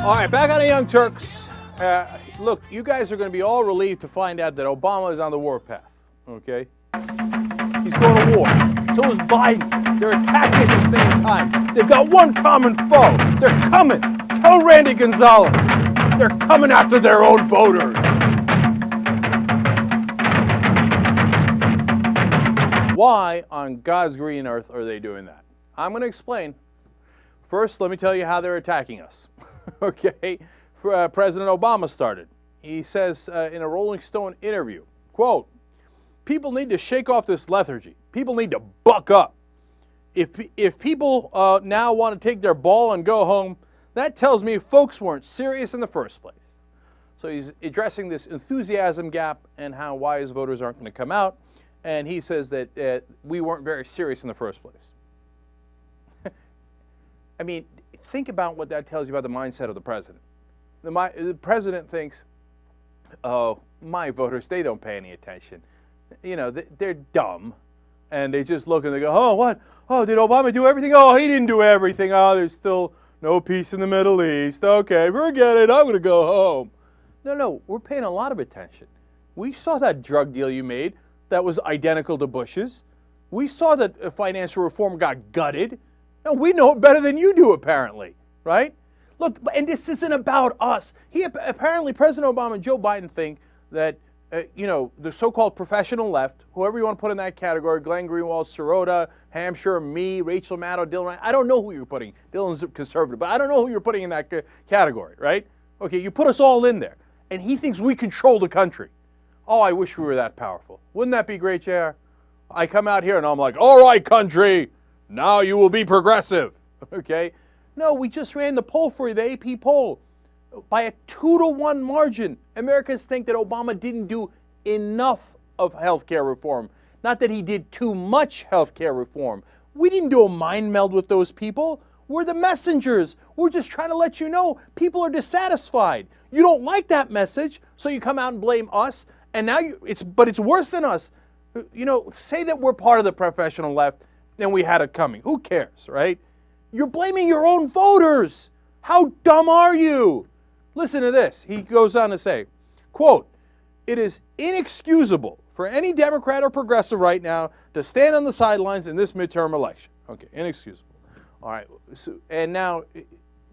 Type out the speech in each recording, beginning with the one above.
All right, back on the Young Turks. Look, you guys are going to be all relieved to find out that Obama is on the warpath, okay? He's going to war. So is Biden. They're attacking at the same time. They've got one common foe. They're coming. Tell Randy Gonzalez. They're coming after their own voters. Why on God's green earth are they doing that? I'm going to explain. First, let me tell you how they're attacking us. Okay? President Obama started. He says in a Rolling Stone interview, quote, "People need to shake off this lethargy. People need to buck up. If people now want to take their ball and go home, that tells me folks weren't serious in the first place." So he's addressing this enthusiasm gap and why his voters aren't going to come out. And he says that we weren't very serious in the first place. I mean, think about what that tells you about the mindset of the president. The president thinks, oh, my voters, they don't pay any attention. You know, they're dumb. And they just look and they go, oh, what? Oh, did Obama do everything? Oh, he didn't do everything. Oh, there's still no peace in the Middle East. Okay, forget it. I'm going to go home. No, we're paying a lot of attention. We saw that drug deal you made that was identical to Bush's. We saw that financial reform got gutted. Now, we know it better than you do, apparently, right? Look, and this isn't about us. Apparently, President Obama and Joe Biden think that, the so-called professional left, whoever you want to put in that category, Glenn Greenwald, Sirota, Hampshire, me, Rachel Maddow, Dylan, I don't know who you're putting. Dylan's a conservative, but I don't know who you're putting in that category, right? Okay, you put us all in there, and he thinks we control the country. Oh, I wish we were that powerful. Wouldn't that be great, JR? I come out here and I'm like, all right, country, now you will be progressive, okay? No, we just ran the poll for you, the AP poll. By a 2-to-1 margin, Americans think that Obama didn't do enough of health care reform. Not that he did too much health care reform. We didn't do a mind meld with those people. We're the messengers. We're just trying to let you know people are dissatisfied. You don't like that message, so you come out and blame us. And now but it's worse than us. Say that we're part of the professional left and we had it coming. Who cares, right? You're blaming your own voters. How dumb are you? Listen to this. He goes on to say, quote, "It is inexcusable for any Democrat or progressive right now to stand on the sidelines in this midterm election." Okay, inexcusable. All right. And now,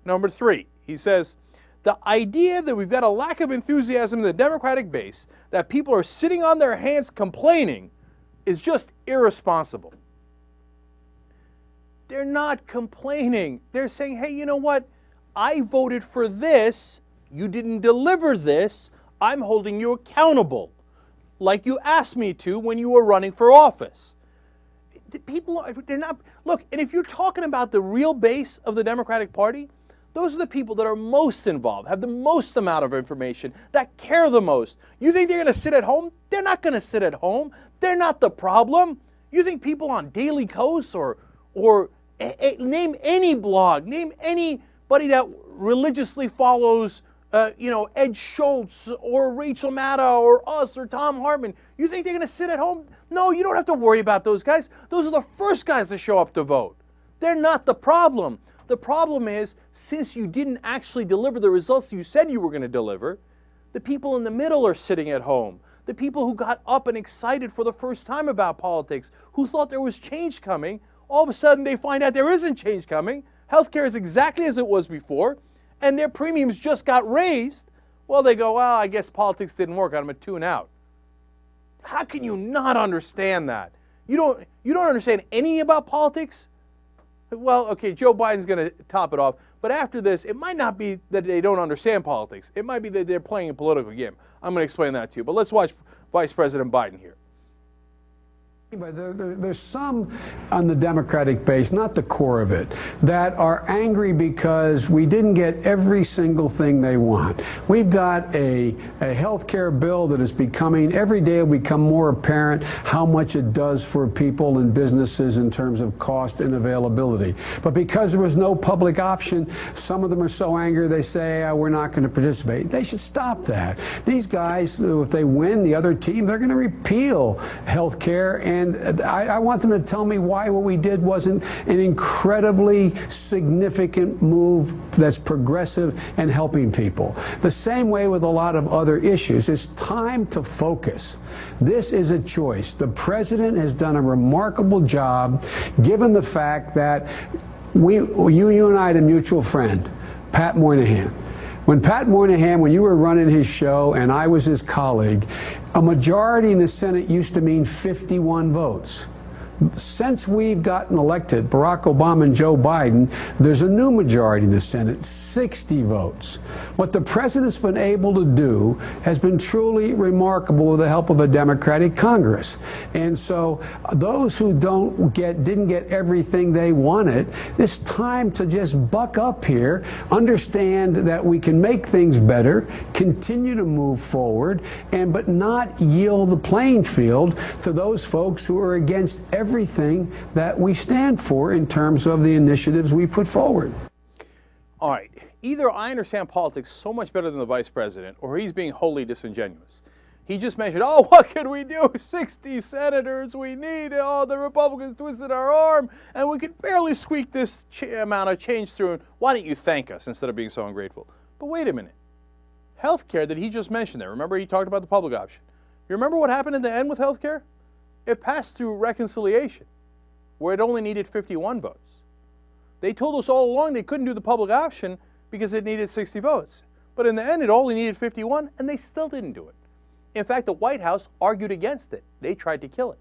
number 3, he says, "The idea that we've got a lack of enthusiasm in the Democratic base, that people are sitting on their hands complaining, is just irresponsible." They're not complaining. They're saying, hey, you know what? I voted for this. You didn't deliver this. I'm holding you accountable, like you asked me to when you were running for office. They're not. Look, and if you're talking about the real base of the Democratic Party, those are the people that are most involved, have the most amount of information, that care the most. You think they're going to sit at home? They're not going to sit at home. They're not the problem. You think people on Daily Kos or name any blog, name anybody that religiously follows, Ed Schultz or Rachel Maddow or us or Tom Hartman. You think they're going to sit at home? No, you don't have to worry about those guys. Those are the first guys to show up to vote. They're not the problem. The problem is, since you didn't actually deliver the results you said you were going to deliver, the people in the middle are sitting at home. The people who got up and excited for the first time about politics, who thought there was change coming, all of a sudden they find out there isn't change coming. Healthcare is exactly as it was before, and their premiums just got raised. Well, they go, well, I guess politics didn't work. I'm a tune out. How can you not understand that? You don't understand anything about politics? Well, okay, Joe Biden's going to top it off. But after this, it might not be that they don't understand politics. It might be that they're playing a political game. I'm going to explain that to you. But let's watch Vice President Biden here. But there's some on the Democratic base, not the core of it, that are angry because we didn't get every single thing they want. We've got a health care bill that is becoming, every day will become more apparent how much it does for people and businesses in terms of cost and availability. But because there was no public option, some of them are so angry they say, we're not going to participate. They should stop that. These guys, if they win, the other team, they're going to repeal health care And I want them to tell me why what we did wasn't an incredibly significant move that's progressive and helping people. The same way with a lot of other issues. It's time to focus. This is a choice. The president has done a remarkable job, given the fact that you and I had a mutual friend, Pat Moynihan. When you were running his show and I was his colleague, a majority in the Senate used to mean 51 votes. Since we've gotten elected, Barack Obama and Joe Biden, there's a new majority in the Senate, 60 votes. What the president's been able to do has been truly remarkable with the help of a Democratic Congress. And so those who didn't get everything they wanted, it's time to just buck up here, understand that we can make things better, continue to move forward, but not yield the playing field to those folks who are against everything that we stand for in terms of the initiatives we put forward. All right. Either I understand politics so much better than the vice president, or he's being wholly disingenuous. He just mentioned, oh, what can we do? 60 senators we need. Oh, the Republicans twisted our arm, and we could barely squeak this amount of change through. And why don't you thank us instead of being so ungrateful? But wait a minute. Healthcare that he just mentioned there. Remember, he talked about the public option. You remember what happened in the end with healthcare? It passed through reconciliation, where it only needed 51 votes. They told us all along they couldn't do the public option because it needed 60 votes. But in the end, it only needed 51, and they still didn't do it. In fact, the White House argued against it. They tried to kill it.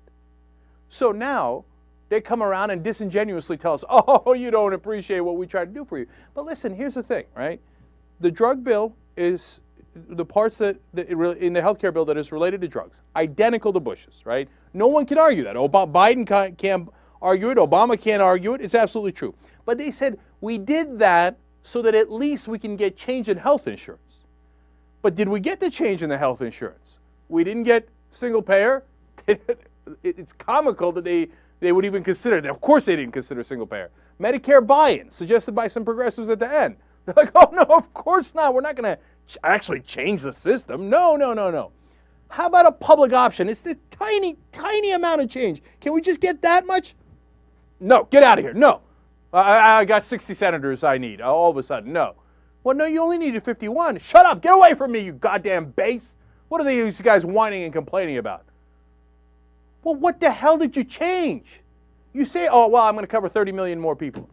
So now, they come around and disingenuously tell us, oh, you don't appreciate what we tried to do for you. But listen, here's the thing, right? The drug bill is the parts in the healthcare bill that is related to drugs, identical to Bush's, right? No one can argue that. Biden can't argue it. Obama can't argue it. It's absolutely true. But they said, we did that so that at least we can get change in health insurance. But did we get the change in the health insurance? We didn't get single payer. It's comical that they would even consider that. Of course they didn't consider single payer. Medicare buy-in, suggested by some progressives at the end. They're like, oh, no, of course not. We're not going to actually change the system. No, no, no, no. How about a public option? It's the tiny, tiny amount of change. Can we just get that much? No, get out of here. No. I got 60 senators I need all of a sudden. No. Well, no, you only needed 51. Shut up. Get away from me, you goddamn base. What are these guys whining and complaining about? Well, what the hell did you change? You say, oh, well, I'm going to cover 30 million more people.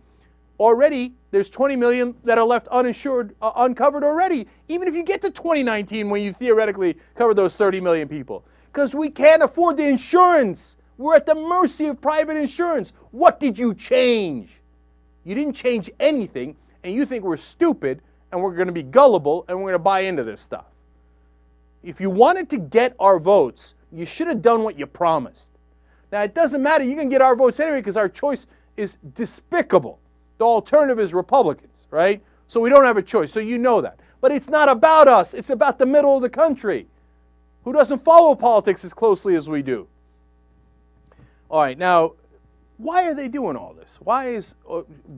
Already, there's 20 million that are left uninsured, uncovered already, even if you get to 2019 when you theoretically cover those 30 million people. Because we can't afford the insurance. We're at the mercy of private insurance. What did you change? You didn't change anything, and you think we're stupid, and we're going to be gullible, and we're going to buy into this stuff. If you wanted to get our votes, you should have done what you promised. Now, it doesn't matter. You can get our votes anyway because our choice is despicable. The alternative is Republicans, right? So we don't have a choice, so you know that. But it's not about us. It's about the middle of the country who doesn't follow politics as closely as we do. All right, now, why are they doing all this? Why is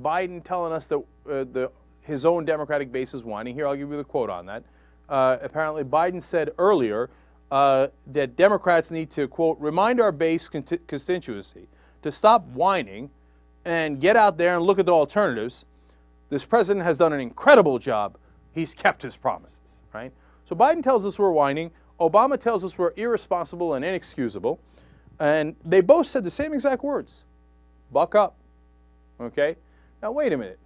Biden telling us that his own Democratic base is whining? Here, I'll give you the quote on that. Apparently, Biden said earlier that Democrats need to, quote, remind our base constituency to stop whining and get out there and look at the alternatives. This president has done an incredible job. He's kept his promises, right? So Biden tells us we're whining. Obama tells us we're irresponsible and inexcusable. And they both said the same exact words. Buck up, okay? Now, wait a minute.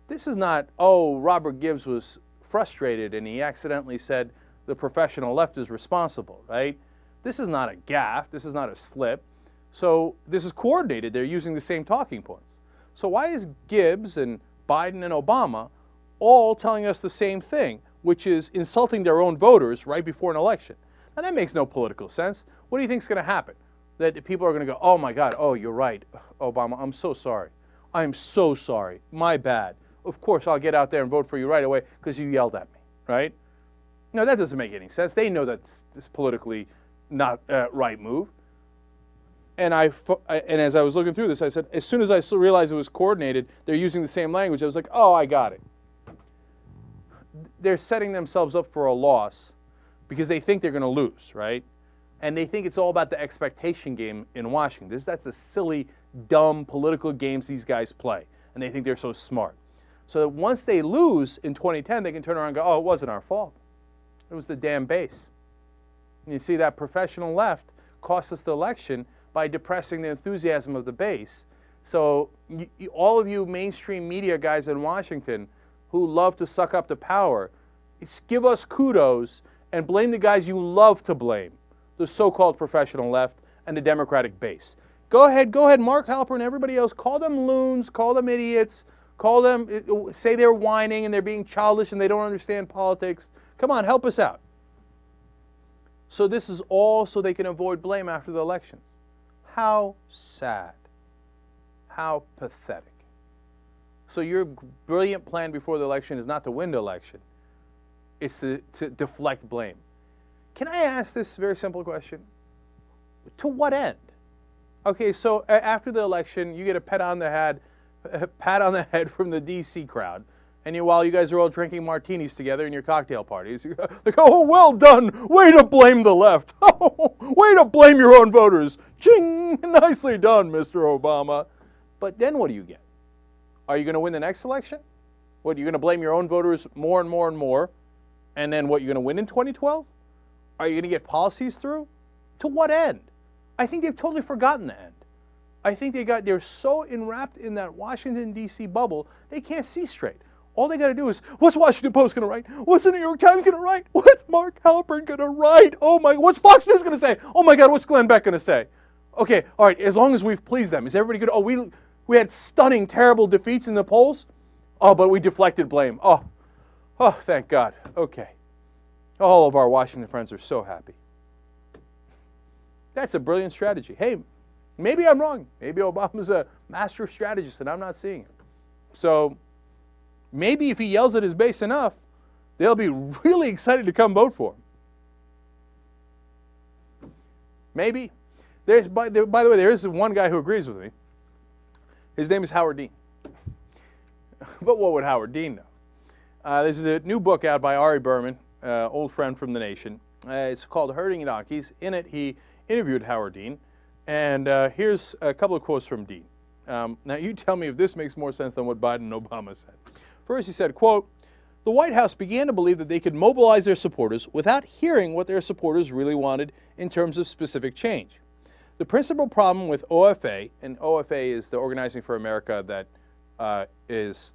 This is not, oh, Robert Gibbs was frustrated and he accidentally said the professional left is responsible, right? This is not a gaffe. This is not a slip. So this is coordinated. They're using the same talking points. So why is Gibbs and Biden and Obama all telling us the same thing, which is insulting their own voters right before an election? Now, that makes no political sense. What do you think is going to happen? That people are going to go, oh, my God, oh, you're right, Obama, I'm so sorry. I'm so sorry. My bad. Of course, I'll get out there and vote for you right away because you yelled at me, right? No, that doesn't make any sense. They know that's politically not a right move. And as I was looking through this, I said, as soon as I realized it was coordinated, they're using the same language, I was like, oh, I got it. They're setting themselves up for a loss because they think they're going to lose, right? And they think it's all about the expectation game in Washington. That's the silly, dumb political games these guys play. And they think they're so smart. So that once they lose in 2010, they can turn around and go, oh, it wasn't our fault. It was the damn base. And you see, that professional left cost us the election by depressing the enthusiasm of the base. So all of you mainstream media guys in Washington who love to suck up the power, give us kudos and blame the guys you love to blame, the so-called professional left and the Democratic base. Go ahead, Mark Halper and everybody else, call them loons, call them idiots, call them, say they're whining and they're being childish and they don't understand politics. Come on, help us out. So this is all so they can avoid blame after the elections. How sad. How pathetic. So your brilliant plan before the election is not to win the election. It's to deflect blame. Can I ask this very simple question? To what end? Okay, so after the election, you get a pat on the head from the D.C. crowd, and while you guys are all drinking martinis together in your cocktail parties, you go, like, oh, well done, way to blame the left, oh, way to blame your own voters, ching, nicely done, Mr. Obama. But then what do you get? Are you going to win the next election? What, you're going to blame your own voters more and more and more, and then what, you're going to win in 2012? Are you going to get policies through? To what end? I think they've totally forgotten the end. I think they're so enwrapped in that Washington, D.C. bubble, they can't see straight. All they got to do is, what's Washington Post going to write? What's the New York Times going to write? What's Mark Halpern going to write? Oh my, what's Fox News going to say? Oh my God, what's Glenn Beck going to say? Okay, all right, as long as we've pleased them, is everybody good? Oh, we had stunning, terrible defeats in the polls. Oh, but we deflected blame. Oh, thank God. Okay. All of our Washington friends are so happy. That's a brilliant strategy. Hey, maybe I'm wrong. Maybe Obama's a master strategist and I'm not seeing it. So maybe if he yells at his base enough, they'll be really excited to come vote for him. Maybe. By the way, there is one guy who agrees with me. His name is Howard Dean. But what would Howard Dean know? There's a new book out by Ari Berman, old friend from The Nation. It's called Herding Donkeys. In it, he interviewed Howard Dean. And here's a couple of quotes from Dean. Now, you tell me if this makes more sense than what Biden and Obama said. First, he said, quote, "The White House began to believe that they could mobilize their supporters without hearing what their supporters really wanted in terms of specific change. The principal problem with OFA," and OFA is the Organizing for America that is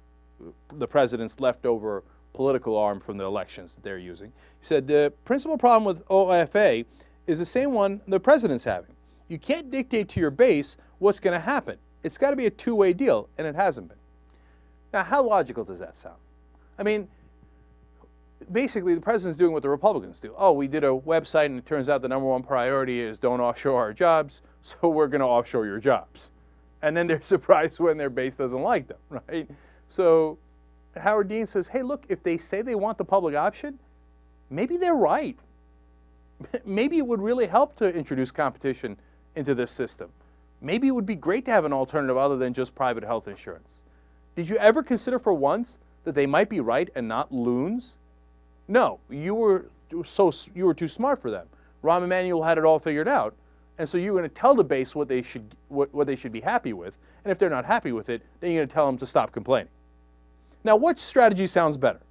the president's leftover political arm from the elections that they're using. He said, "The principal problem with OFA is the same one the president's having. You can't dictate to your base what's going to happen. It's got to be a two-way deal," and it hasn't been. Now, how logical does that sound? I mean, basically, the president's doing what the Republicans do. Oh, we did a website, and it turns out the #1 priority is don't offshore our jobs, so we're going to offshore your jobs. And then they're surprised when their base doesn't like them, right? So Howard Dean says, hey, look, if they say they want the public option, maybe they're right. Maybe it would really help to introduce competition into this system. Maybe it would be great to have an alternative other than just private health insurance. Did you ever consider for once that they might be right and not loons? No, you were too smart for them. Rahm Emanuel had it all figured out, and so you were going to tell the base what they should be happy with, and if they're not happy with it, then you're going to tell them to stop complaining. Now, what strategy sounds better?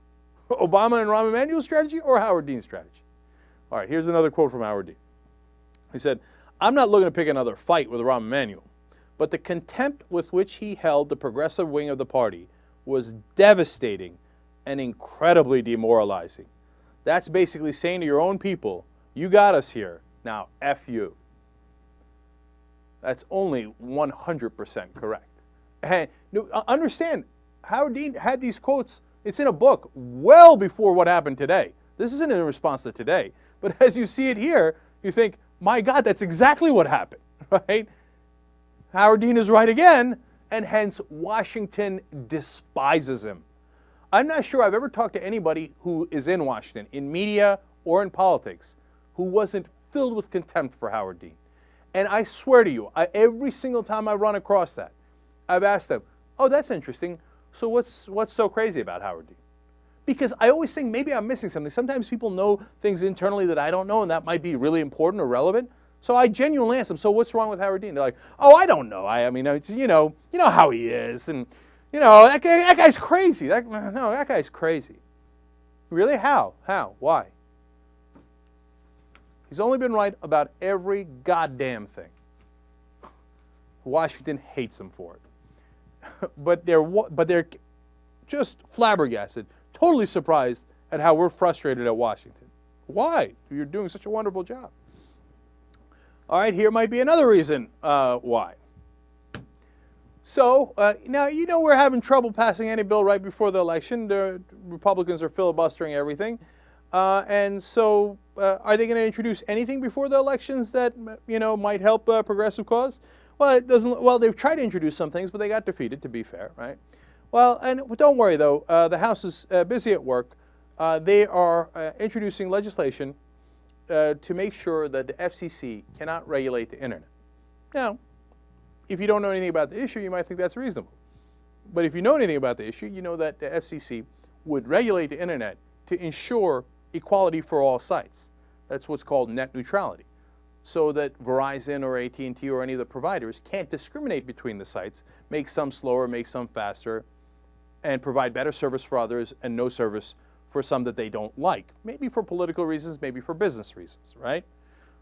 Obama and Rahm Emanuel's strategy or Howard Dean's strategy? All right, here's another quote from Howard Dean. He said, "I'm not looking to pick another fight with Rahm Emanuel, but the contempt with which he held the progressive wing of the party was devastating and incredibly demoralizing. That's basically saying to your own people, you got us here, now F you." That's only 100% correct. And understand, Howard Dean had these quotes, it's in a book, well before what happened today. This isn't in response to today. But as you see it here, you think, my God, that's exactly what happened, right? Howard Dean is right again, and hence Washington despises him. I'm not sure I've ever talked to anybody who is in Washington, in media or in politics, who wasn't filled with contempt for Howard Dean. And I swear to you, every single time I run across that, I've asked them, oh, that's interesting. So what's so crazy about Howard Dean? Because I always think maybe I'm missing something. Sometimes people know things internally that I don't know, and that might be really important or relevant. So I genuinely ask them, so what's wrong with Howard Dean? They're like, oh, I don't know. I mean, it's, you know how he is. And, that guy's crazy. That guy's crazy. Really? How? Why? He's only been right about every goddamn thing. Washington hates him for it. But they're just flabbergasted, totally surprised at how we're frustrated at Washington. Why? You're doing such a wonderful job. All right, here might be another reason why. So, now, we're having trouble passing any bill right before the election. The Republicans are filibustering everything. And so, are they going to introduce anything before the elections that, might help progressive cause? Well, they've tried to introduce some things, but they got defeated, to be fair, right? Well, and don't worry, though. The House is busy at work. They are introducing legislation to make sure that the FCC cannot regulate the internet. Now, if you don't know anything about the issue, you might think that's reasonable. But if you know anything about the issue, you know that the FCC would regulate the internet to ensure equality for all sites. That's what's called net neutrality. So that Verizon or AT&T or any of the providers can't discriminate between the sites, make some slower, make some faster, and provide better service for others and no service for some that they don't like. Maybe for political reasons, maybe for business reasons, right?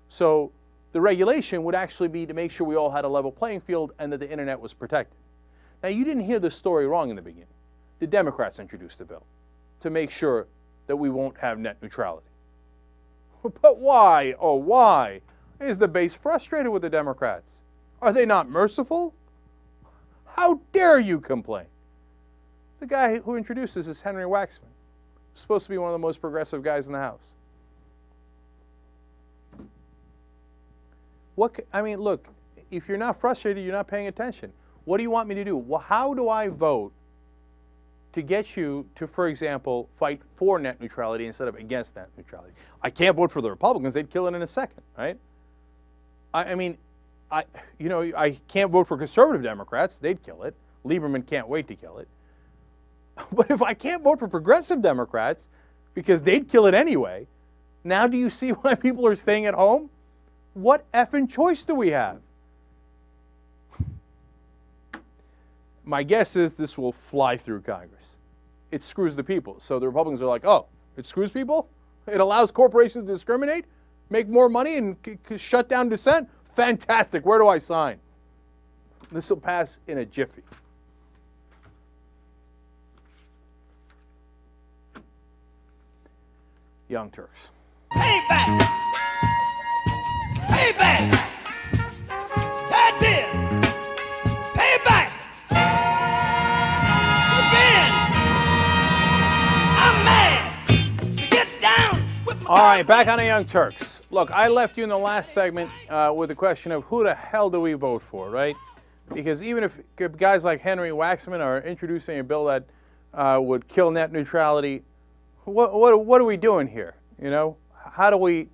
So the regulation would actually be to make sure we all had a level playing field and that the internet was protected. Now, you didn't hear the story wrong in the beginning. The Democrats introduced the bill to make sure that we won't have net neutrality. But why? Oh, why? Is the base frustrated with the Democrats? Are they not merciful? How dare you complain? The guy who introduced this is Henry Waxman, supposed to be one of the most progressive guys in the House. Look, if you're not frustrated, you're not paying attention. What do you want me to do? Well, how do I vote to get you to, for example, fight for net neutrality instead of against net neutrality? I can't vote for the Republicans. They'd kill it in a second, right? I can't vote for conservative Democrats. They'd kill it. Lieberman can't wait to kill it. But if I can't vote for progressive Democrats because they'd kill it anyway, now do you see why people are staying at home? What effing choice do we have? My guess is this will fly through Congress. It screws the people. So the Republicans are like, oh, it screws people? It allows corporations to discriminate, make more money, and shut down dissent? Fantastic. Where do I sign? This will pass in a jiffy. Young Turks. Payback! Payback! That is! Payback! Again! I'm mad! Get down with my... All right, back on the Young Turks. Look, I left you in the last segment with the question of who the hell do we vote for, right? Because even if guys like Henry Waxman are introducing a bill that would kill net neutrality, what are we doing here? How do we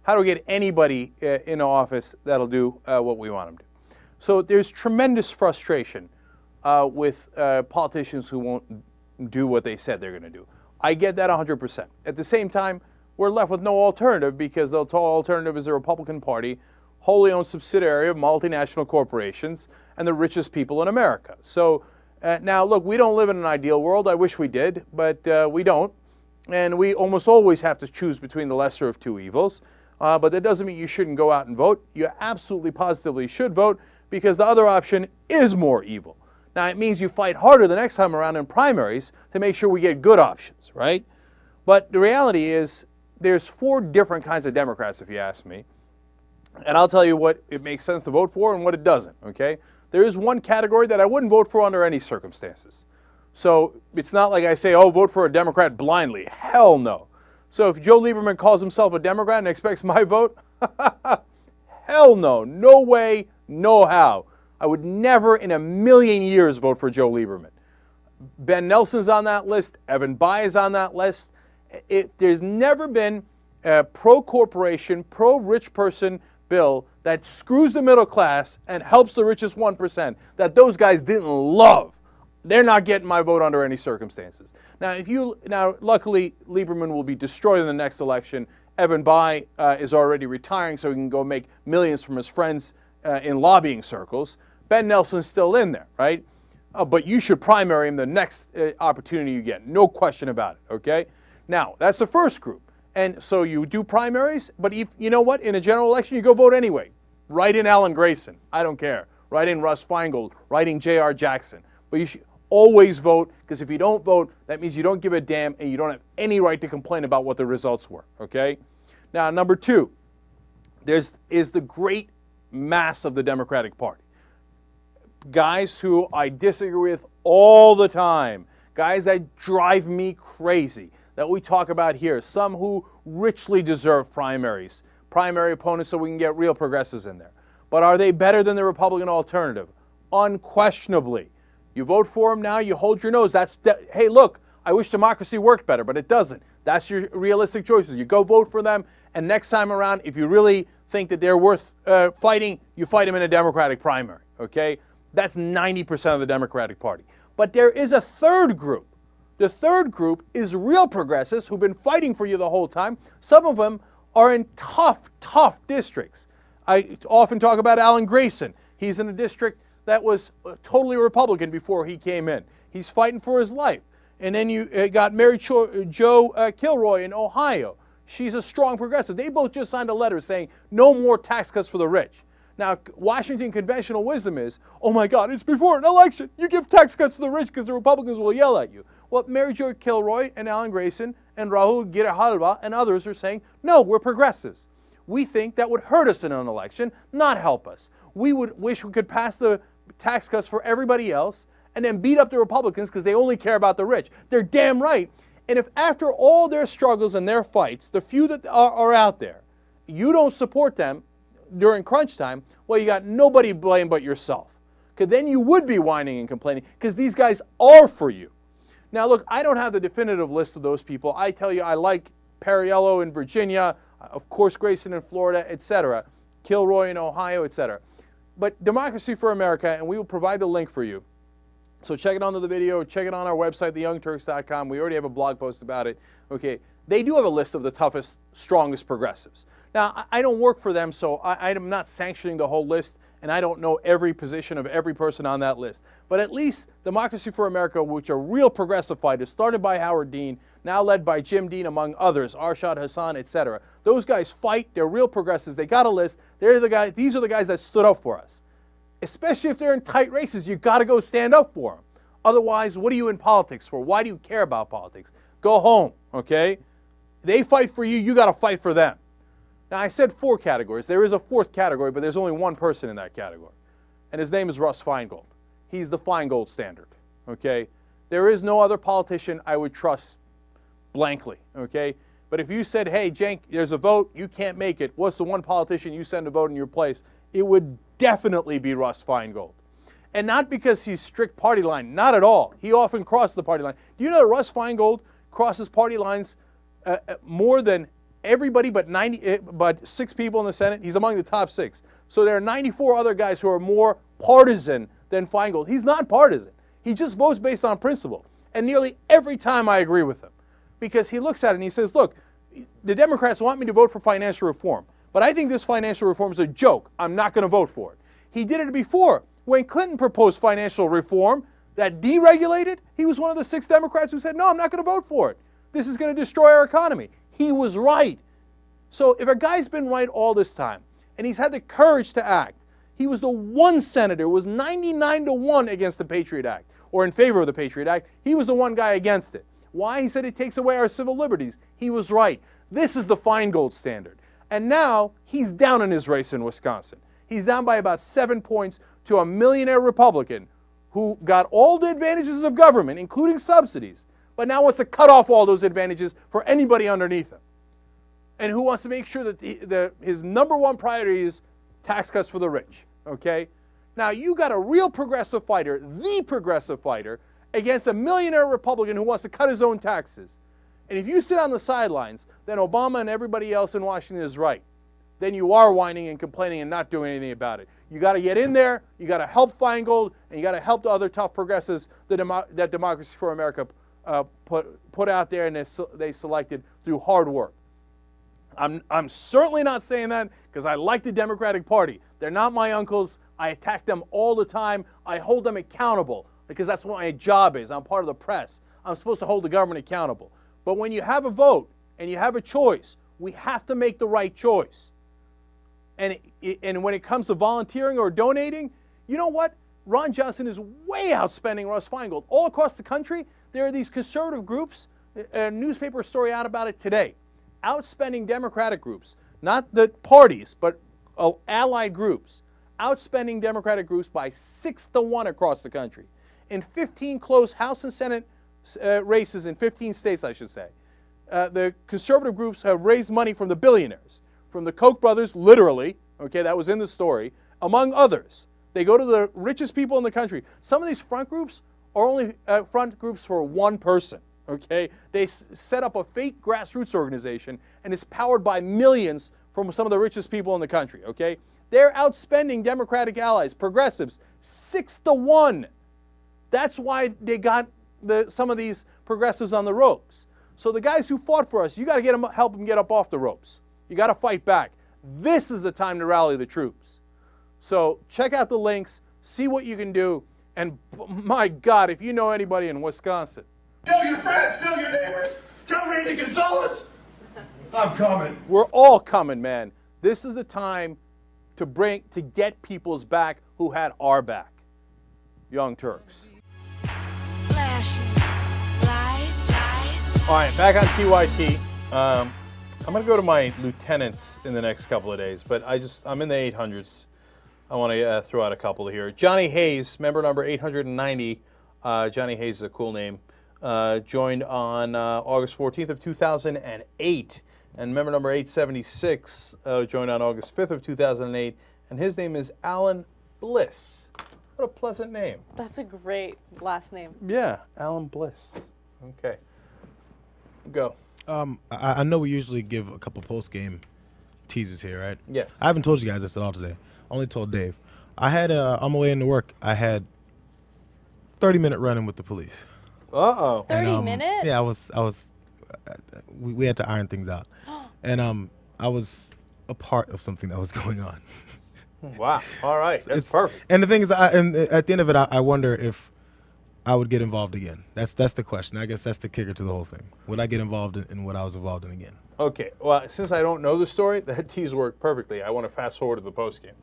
get anybody in office that'll do what we want them to? So there's tremendous frustration with politicians who won't do what they said they're going to do. I get that 100%. At the same time, we're left with no alternative because the alternative is the Republican Party, wholly owned subsidiary of multinational corporations and the richest people in America. So now, look, we don't live in an ideal world. I wish we did, but we don't. And we almost always have to choose between the lesser of two evils. But that doesn't mean you shouldn't go out and vote. You absolutely positively should vote because the other option is more evil. Now, it means you fight harder the next time around in primaries to make sure we get good options, right? But the reality is there's 4 different kinds of Democrats, if you ask me. And I'll tell you what it makes sense to vote for and what it doesn't, okay? There is one category that I wouldn't vote for under any circumstances. So it's not like I say, oh, vote for a Democrat blindly. Hell no. So if Joe Lieberman calls himself a Democrat and expects my vote, hell no. No way, no how. I would never in a million years vote for Joe Lieberman. Ben Nelson's on that list. Evan Bayh is on that list. There's never been a pro-corporation, pro-rich person bill that screws the middle class and helps the richest 1% that those guys didn't love. They're not getting my vote under any circumstances. Now, luckily, Lieberman will be destroyed in the next election. Evan Bayh is already retiring, so he can go make millions from his friends in lobbying circles. Ben Nelson's still in there, right? But you should primary him the next opportunity you get. No question about it, okay? Now, that's the first group. And so you do primaries, but you know what? In a general election, you go vote anyway. Write in Alan Grayson. I don't care. Write in Russ Feingold. Write in J.R. Jackson. But you should always vote, because if you don't vote, that means you don't give a damn and you don't have any right to complain about what the results were, okay? Now, number two, is the great mass of the Democratic Party. Guys who I disagree with all the time, guys that drive me crazy, that we talk about here, some who richly deserve primaries, primary opponents so we can get real progressives in there. But are they better than the Republican alternative? Unquestionably. You vote for them now, you hold your nose. Hey, look, I wish democracy worked better, but it doesn't. That's your realistic choices. You go vote for them, and next time around, if you really think that they're worth fighting, you fight them in a Democratic primary, okay? That's 90% of the Democratic Party. But there is a third group. The third group is real progressives who've been fighting for you the whole time. Some of them are in tough districts. I often talk about Alan Grayson. He's in a district that was totally Republican before he came in. He's fighting for his life. And then you got Mary Jo Kilroy in Ohio. She's a strong progressive. They both just signed a letter saying no more tax cuts for the rich. Now, Washington conventional wisdom is, oh my God, it's before an election. You give tax cuts to the rich because the Republicans will yell at you. Well, Mary Jo Kilroy and Alan Grayson and Rahul Girhalva and others are saying, no, we're progressives. We think that would hurt us in an election, not help us. We would wish we could pass the tax cuts for everybody else and then beat up the Republicans because they only care about the rich. They're damn right. And if after all their struggles and their fights, the few that are out there, you don't support them during crunch time, well, you got nobody to blame but yourself. Because then you would be whining and complaining because these guys are for you. Now, look, I don't have the definitive list of those people. I tell you, I like Perriello in Virginia, of course, Grayson in Florida, etc., Kilroy in Ohio, etc. But Democracy for America, and we will provide the link for you. So check it under the video, check it on our website, theyoungturks.com. We already have a blog post about it. Okay, they do have a list of the toughest, strongest progressives. Now, I don't work for them, so I'm not sanctioning the whole list, and I don't know every position of every person on that list. But at least Democracy for America, which are real progressive fighters, started by Howard Dean, now led by Jim Dean, among others, Arshad Hassan, etc. Those guys fight. They're real progressives. They got a list. They're the guys. These are the guys that stood up for us. Especially if they're in tight races, you got to go stand up for them. Otherwise, what are you in politics for? Why do you care about politics? Go home, okay? They fight for you. You got to fight for them. Now, I said 4 categories. There is a 4th category, but there's only one person in that category. And his name is Russ Feingold. He's the Feingold standard, okay? There is no other politician I would trust blankly, okay? But if you said, hey, Cenk, there's a vote, you can't make it, what's the one politician you send to vote in your place? It would definitely be Russ Feingold. And not because he's strict party line, not at all. He often crosses the party line. Do you know that Russ Feingold crosses party lines more than everybody but 6 people in the Senate? He's among the top 6. So there are 94 other guys who are more partisan than Feingold. He's not partisan. He just votes based on principle. And nearly every time I agree with him. Because he looks at it and he says, look, the Democrats want me to vote for financial reform. But I think this financial reform is a joke. I'm not going to vote for it. He did it before. When Clinton proposed financial reform that deregulated, he was one of the 6 Democrats who said, no, I'm not going to vote for it. This is going to destroy our economy. He was right. So if a guy's been right all this time, and he's had the courage to act, he was the one senator who was 99-1 against the Patriot Act, or in favor of the Patriot Act. He was the one guy against it. Why? He said it takes away our civil liberties. He was right. This is the Feingold standard. And now he's down in his race in Wisconsin. He's down by about 7 points to a millionaire Republican who got all the advantages of government, including subsidies, but now wants to cut off all those advantages for anybody underneath him. And who wants to make sure that his number one priority is tax cuts for the rich, okay? Now, you got a real progressive fighter, the progressive fighter, against a millionaire Republican who wants to cut his own taxes. And if you sit on the sidelines, then Obama and everybody else in Washington is right. then you are whining and complaining and not doing anything about it. You got to get in there, you got to help Feingold, and you got to help the other tough progressives that Democracy for America put out there and they selected through hard work. I'm certainly not saying that because I like the Democratic Party. They're not my uncles. I attack them all the time. I hold them accountable because that's what my job is. I'm part of the press. I'm supposed to hold the government accountable. But when you have a vote and you have a choice, we have to make the right choice. And when it comes to volunteering or donating, you know what? Ron Johnson is way outspending Russ Feingold. All across the country, there are these conservative groups, a newspaper story out about it today, outspending Democratic groups, not the parties, but allied groups, outspending Democratic groups by 6-1 across the country. In 15 close House and Senate races in 15 states, I should say, the conservative groups have raised money from the billionaires, from the Koch brothers, literally, okay, that was in the story, among others. They go to the richest people in the country. Some of these front groups are only front groups for one person, okay? They set up a fake grassroots organization, and it's powered by millions from some of the richest people in the country, okay? They're outspending Democratic allies, progressives, 6-1. That's why they got some of these progressives on the ropes. So the guys who fought for us, you got to help them get up off the ropes. You got to fight back. This is the time to rally the troops. So check out the links, see what you can do, and my God, if you know anybody in Wisconsin. Tell your friends, tell your neighbors, tell Randy Gonzalez, I'm coming. We're all coming, man. This is the time to get people's back who had our back. Young Turks. Flashing lights. All right, back on TYT. I'm going to go to my lieutenants in the next couple of days, but I'm in the 800s. I want to throw out a couple here. Johnny Hayes, member number 890. Johnny Hayes is a cool name. Joined on August 14th of 2008. And member number 876 joined on August 5th of 2008. And his name is Alan Bliss. What a pleasant name. That's a great last name. Yeah, Alan Bliss. Okay. Go. I know we usually give a couple post-game teasers here, right? Yes. I haven't told you guys this at all today. Only told Dave. I had on my way into work, I had 30-minute run-in with the police. Uh-oh. 30 minutes? Yeah, we had to iron things out. And I was a part of something that was going on. Wow. All right. That's perfect. And the thing is, and at the end of it, I wonder if I would get involved again. That's the question. I guess that's the kicker to the whole thing. Would I get involved in what I was involved in again? Okay. Well, since I don't know the story, that tease worked perfectly. I want to fast forward to the postgame.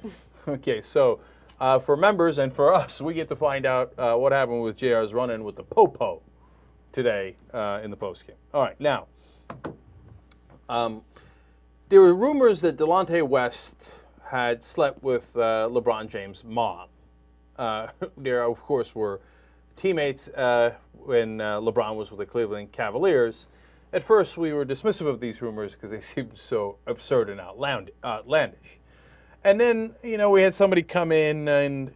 Okay. So for members and for us, we get to find out what happened with JR's run-in with the Popo today in the postgame. All right. Now, there were rumors that Delonte West had slept with LeBron James' mom. There, of course, were teammates when LeBron was with the Cleveland Cavaliers. At first, we were dismissive of these rumors because they seemed so absurd and outlandish. And then, we had somebody come in and,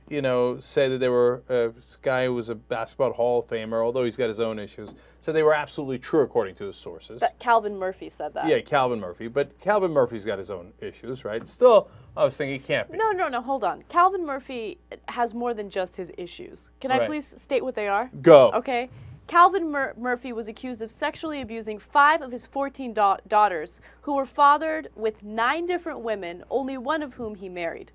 say that they were this guy who was a basketball Hall of Famer, although he's got his own issues, said they were absolutely true according to his sources. That Calvin Murphy said that. Yeah, Calvin Murphy. But Calvin Murphy's got his own issues, right? Still, I was thinking he can't be. No, hold on. Calvin Murphy has more than just his issues. Can I please state what they are? Go. Okay. Calvin Murphy was accused of sexually abusing 5 of his 14 daughters, who were fathered with 9 different women, only one of whom he married.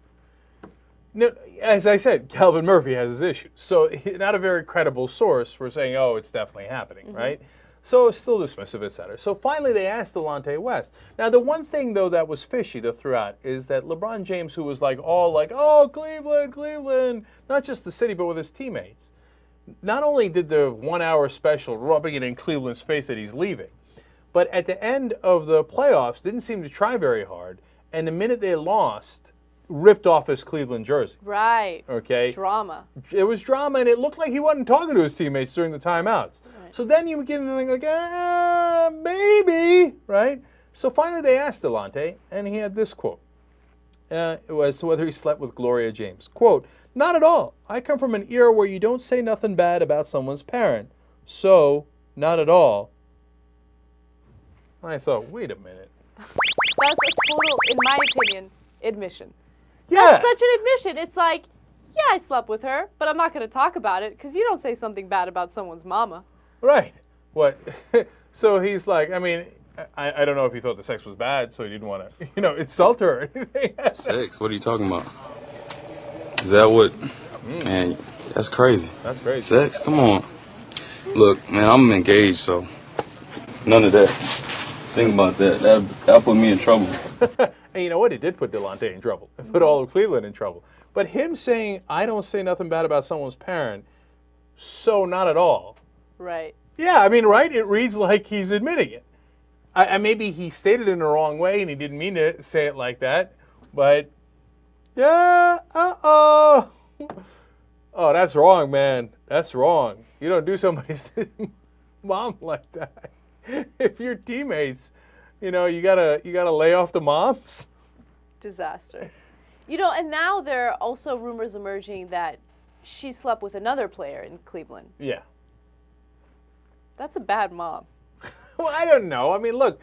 No, as I said, Calvin Murphy has his issues. So not a very credible source for saying, oh, it's definitely happening, right? So still dismissive, et cetera. So finally they asked Delonte West. Now the one thing, though, that was fishy throughout is that LeBron James, who was oh, Cleveland, not just the city, but with his teammates, not only did the 1-hour special rubbing it in Cleveland's face that he's leaving, but at the end of the playoffs didn't seem to try very hard, and the minute they lost, ripped off his Cleveland jersey. Right. Okay. Drama. It was drama, and it looked like he wasn't talking to his teammates during the times. Right. So then you would get into the thing maybe, right? So finally they asked Delonte, and he had this quote as to whether he slept with Gloria James. Quote, "Not at all. I come from an era where you don't say nothing bad about someone's parent. So, not at all." And I thought, wait a minute. a total, in my opinion, admission. Yeah. That's such an admission. It's like, yeah, I slept with her, but I'm not going to talk about it because you don't say something bad about someone's mama. Right. What? So he's like, I mean, I don't know if he thought the sex was bad, so he didn't want to, insult her or anything. Sex? What are you talking about? Is that what? Man, that's crazy. That's crazy. Sex? Come on. Look, man, I'm engaged, so none of that. Think about that. That'll put me in trouble. And you know what? It did put Delonte in trouble. It put all of Cleveland in trouble. But him saying, I don't say nothing bad about someone's parent, so not at all. Right. Yeah, I mean, right? It reads like he's admitting it. Maybe he stated it in the wrong way and he didn't mean to say it like that. But, yeah, oh, that's wrong, man. That's wrong. You don't do somebody's mom like that. If you're teammates, you gotta lay off the moms. Disaster. And now there are also rumors emerging that she slept with another player in Cleveland. Yeah. That's a bad mom. Well, I don't know. I mean, look,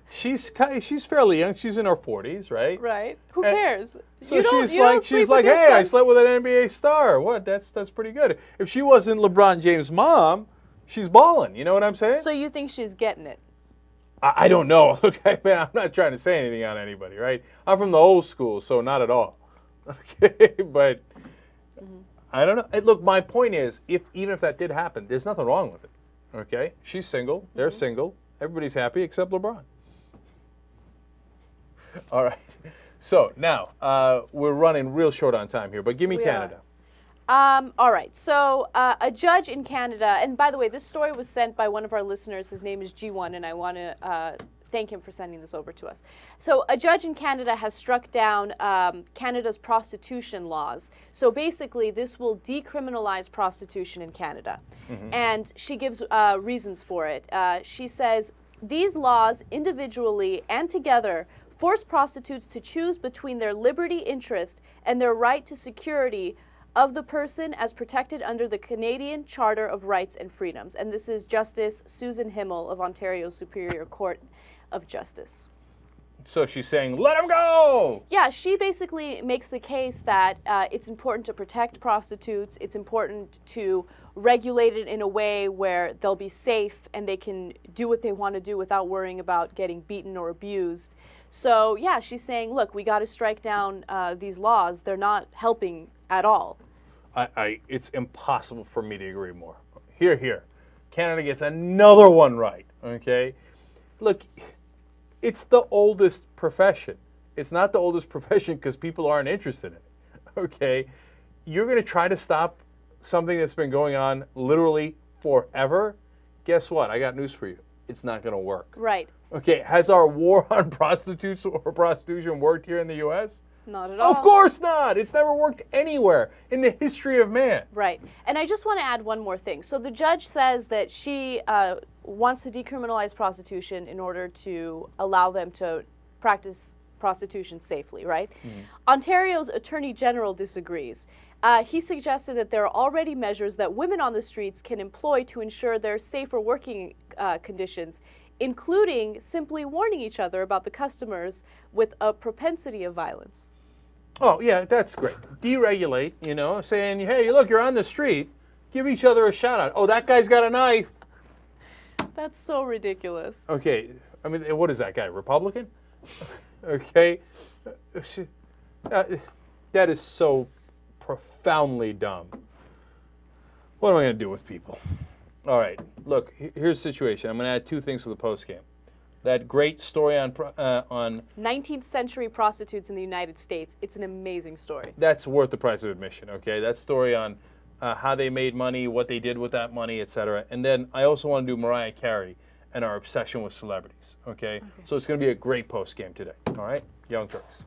she's fairly young. She's in her 40s, right? Right. Who cares? So she's like, hey, I slept with an NBA star. What? That's pretty good. If she wasn't LeBron James' mom, she's balling. You know what I'm saying? So you think she's getting it? I don't know. Look, man, I'm not trying to say anything on anybody, right? I'm from the old school, so not at all. Okay, but I don't know. Look, my point is, even if that did happen, there's nothing wrong with it. Okay, she's single. They're single. Everybody's happy except LeBron. All right. So now we're running real short on time here, but give me Canada. All right. So a judge in Canada, and by the way, this story was sent by one of our listeners. His name is G1, and I want to thank him for sending this over to us. So a judge in Canada has struck down Canada's prostitution laws. So basically, this will decriminalize prostitution in Canada. And she gives reasons for it. She says, these laws individually and together force prostitutes to choose between their liberty interest and their right to security of the person as protected under the Canadian Charter of Rights and Freedoms. And this is Justice Susan Himmel of Ontario's Superior Court of Justice. So she's saying, let him go! Yeah, she basically makes the case that it's important to protect prostitutes. It's important to regulate it in a way where they'll be safe and they can do what they want to do without worrying about getting beaten or abused. So, yeah, she's saying, look, we got to strike down these laws. They're not helping at all. It's impossible for me to agree more. Here. Canada gets another one right, okay? Look, it's the oldest profession. It's not the oldest profession because people aren't interested in it, okay? You're going to try to stop something that's been going on literally forever? Guess what? I got news for you. It's not going to work. Right. Okay, has our war on prostitutes or prostitution worked here in the U.S.? Not at all. Of course not. It's never worked anywhere in the history of man. Right. And I just want to add one more thing. So the judge says that she wants to decriminalize prostitution in order to allow them to practice prostitution safely, right? Ontario's Attorney General disagrees. He suggested that there are already measures that women on the streets can employ to ensure their safer working conditions, including simply warning each other about the customers with a propensity of violence. Oh, yeah, that's great. Deregulate, saying, hey, look, you're on the street. Give each other a shout out. Oh, that guy's got a knife. That's so ridiculous. Okay, I mean, what is that guy, Republican? Okay. That is so profoundly dumb. What am I going to do with people? All right, look, here's the situation. I'm going to add two things to the postgame. That great story on 19th century prostitutes in the United States. It's an amazing story. That's worth the price of admission, okay? That story on how they made money, what they did with that money, etc. And then I also want to do Mariah Carey and our obsession with celebrities, okay? So it's going to be a great post game today, all right? Young Turks.